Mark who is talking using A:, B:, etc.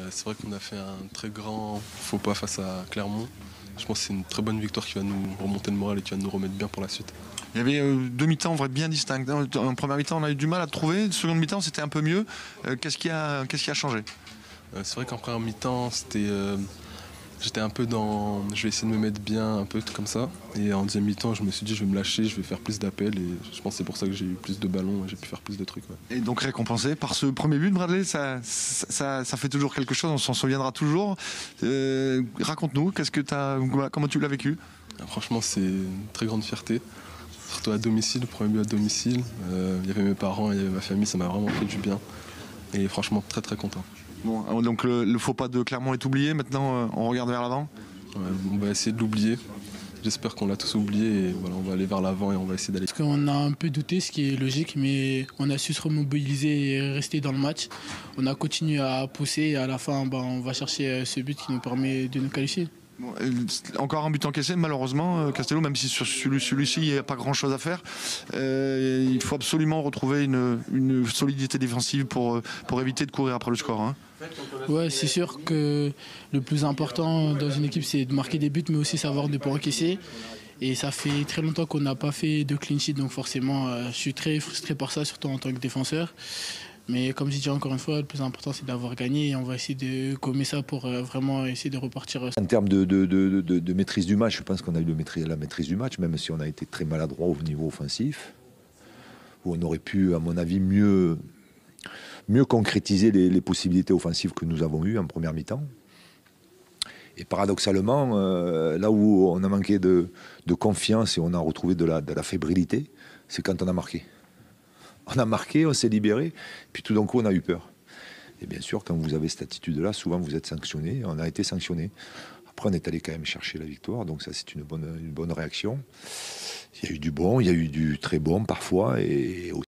A: C'est vrai qu'on a fait un très grand faux pas face à Clermont. Je pense que c'est une très bonne victoire qui va nous remonter le moral et qui va nous remettre bien pour la suite.
B: Il y avait deux mi-temps bien distincts. En première mi-temps, on a eu du mal à trouver. Seconde mi-temps, c'était un peu mieux. Qu'est-ce qui a changé?
A: C'est vrai qu'en première mi-temps, j'étais un peu dans. Je vais essayer de me mettre bien, un peu comme ça. Et en deuxième mi-temps, je me suis dit, je vais me lâcher, je vais faire plus d'appels. Et je pense que c'est pour ça que j'ai eu plus de ballons et j'ai pu faire plus de trucs. Ouais.
B: Et donc récompensé par ce premier but, Bradley, ça fait toujours quelque chose, on s'en souviendra toujours. Raconte-nous, comment tu l'as vécu?
A: Franchement, c'est une très grande fierté. Surtout à domicile, le premier but à domicile. Il y avait mes parents, il y avait ma famille, ça m'a vraiment fait du bien. Et franchement, très très content.
B: Bon, donc le faux pas de Clermont est oublié, maintenant on regarde vers l'avant?
A: Ouais, on va essayer de l'oublier. J'espère qu'on l'a tous oublié et voilà, on va aller vers l'avant et on va essayer d'aller.
C: Parce qu'on a un peu douté, ce qui est logique, mais on a su se remobiliser et rester dans le match. On a continué à pousser et à la fin, on va chercher ce but qui nous permet de nous qualifier.
B: Bon, encore un but encaissé, malheureusement, Castello, même si sur celui-ci, il n'y a pas grand-chose à faire. Il faut absolument retrouver une solidité défensive pour éviter de courir après le score. Hein.
C: Ouais, c'est sûr que le plus important dans une équipe, c'est de marquer des buts, mais aussi savoir ne pas encaisser. Et ça fait très longtemps qu'on n'a pas fait de clean sheet, donc forcément, je suis très frustré par ça, surtout en tant que défenseur. Mais comme je dis encore une fois, le plus important, c'est d'avoir gagné et on va essayer de gommer ça pour vraiment essayer de repartir.
D: En termes de maîtrise du match, je pense qu'on a eu la maîtrise du match, même si on a été très maladroit au niveau offensif, où on aurait pu, à mon avis, mieux concrétiser les possibilités offensives que nous avons eues en première mi-temps. Et paradoxalement, là où on a manqué de confiance et on a retrouvé de la fébrilité, c'est quand on a marqué. On a marqué, on s'est libéré, puis tout d'un coup on a eu peur. Et bien sûr, quand vous avez cette attitude-là, souvent vous êtes sanctionné, on a été sanctionné. Après on est allé quand même chercher la victoire, donc ça c'est une bonne réaction. Il y a eu du bon, il y a eu du très bon parfois, et